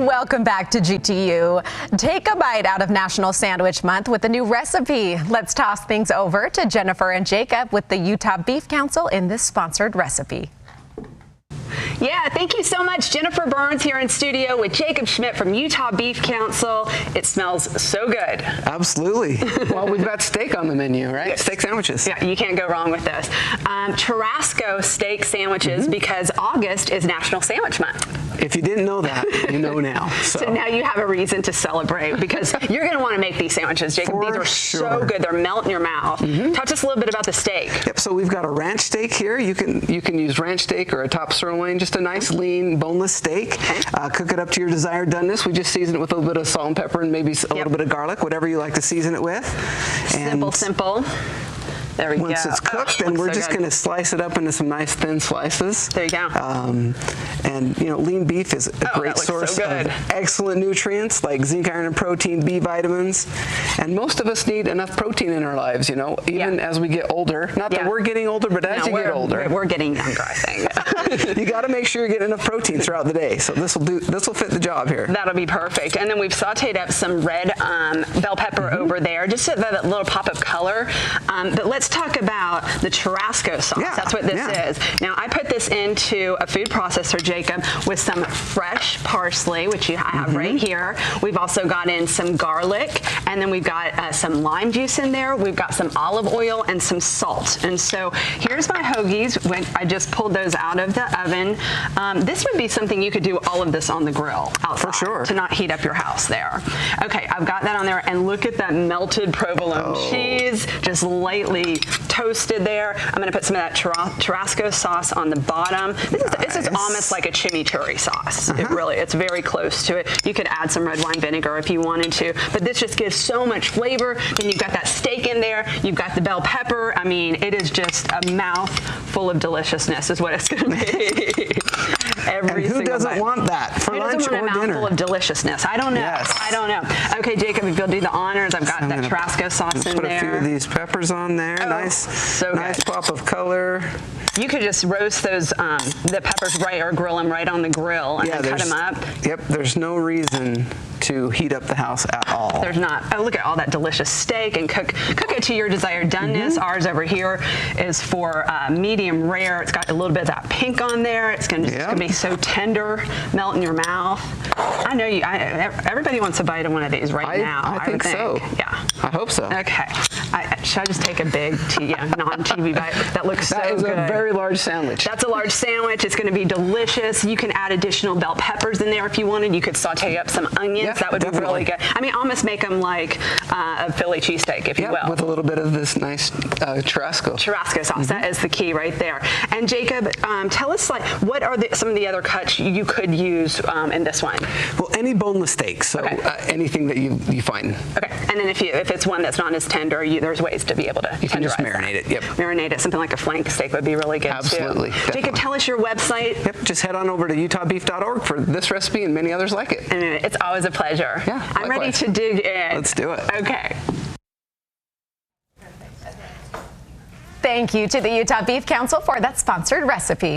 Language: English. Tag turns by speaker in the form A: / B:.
A: Welcome back to GTU. Take a bite out of National Sandwich Month with a new recipe. Let's toss things over to Jennifer and Jacob with the Utah Beef Council in this sponsored recipe.
B: Yeah, thank you so much. Jennifer Burns here in studio with Jacob Schmidt from Utah Beef Council. It smells so good.
C: Absolutely. Well, we've got steak on the menu, right? Yes. Steak sandwiches.
B: Yeah, you can't go wrong with this. Churrasco steak sandwiches because August is National Sandwich Month.
C: If you didn't know that, you know now.
B: So now you have a reason to celebrate because you're going to want to make these sandwiches, Jacob. These are so good. They're melt in your mouth. Talk to us a little bit about the steak.
C: Yep, so we've got a ranch steak here. You can use ranch steak or a top sirloin, just a nice lean boneless steak. Okay. Cook it up to your desired doneness. We just season it with a little bit of salt and pepper and maybe a little bit of garlic, whatever you like to season it with.
B: Simple. There we go.
C: Once it's cooked, then we're just going to slice it up into some nice thin slices.
B: There you go.
C: And you know, lean beef is a great source of excellent nutrients like zinc, iron, and protein, B vitamins. And most of us need enough protein in our lives, you know, even as we get older. Not that we're getting older, but as you get older.
B: We're getting younger, I think.
C: You got to make sure you get enough protein throughout the day. So this will fit the job here.
B: That'll be perfect. And then we've sauteed up some red bell pepper over there, just so that little pop of color. But let's talk about the Churrasco sauce. Yeah, that's what this is. Now, I put this into a food processor, Jacob, with some fresh parsley, which I have right here. We've also got in some garlic, and then we've got some lime juice in there. We've got some olive oil and some salt. And so here's my hoagies. When I just pulled those out of the oven. This would be something you could do all of this on the grill outside.
C: For sure.
B: To not heat up your house there. Okay, I've got that on there, and look at that melted provolone cheese, just lightly toasted there. I'm going to put some of that Churrasco sauce on the bottom. This is almost like a chimichurri sauce. It's very close to it. You could add some red wine vinegar if you wanted to, but this just gives so much flavor. Then you've got that steak in there. You've got the bell pepper. I mean, it is just a mouth full of deliciousness is what it's going to be.
C: And who doesn't want that for lunch or dinner?
B: A mouthful of deliciousness. I don't know. Yes. I don't know. Okay, Jacob, if you'll do the honors, I've got that Churrasco sauce in there.
C: Put a few of these peppers on there. Nice pop of color.
B: You could just roast those the peppers or grill them right on the grill and then cut them up.
C: Yep, there's no reason to heat up the house at all.
B: There's not. Oh, look at all that delicious steak, and cook it to your desired doneness. Ours over here is for medium rare. It's got a little bit of that pink on there. It's gonna be so tender, melt in your mouth. I know everybody wants a bite of one of these right now.
C: I think so.
B: Yeah.
C: I hope so.
B: Okay. Should I just take a big non-TV bite? That looks so good.
C: That is a very large sandwich.
B: That's a large sandwich. It's going to be delicious. You can add additional bell peppers in there if you wanted. You could saute up some onions. That would be really good. I mean, almost make them like a Philly cheesesteak, if you will.
C: With a little bit of this nice Churrasco.
B: Churrasco sauce. That is the key right there. And Jacob, tell us what are some of the other cuts you could use in this one?
C: Well, any boneless steak. So anything that you find.
B: Okay. And then if it's one that's not as tender, there's ways to be able to tenderize.
C: You can just marinate it. Yep.
B: Marinate it. Something like a flank steak would be really good.
C: Absolutely.
B: Too. Jacob, tell us your website.
C: Yep. Just head on over to utahbeef.org for this recipe and many others like it.
B: And it's always a pleasure.
C: Yeah.
B: I'm ready to dig in.
C: Let's do it.
B: Okay.
A: Thank you to the Utah Beef Council for that sponsored recipe.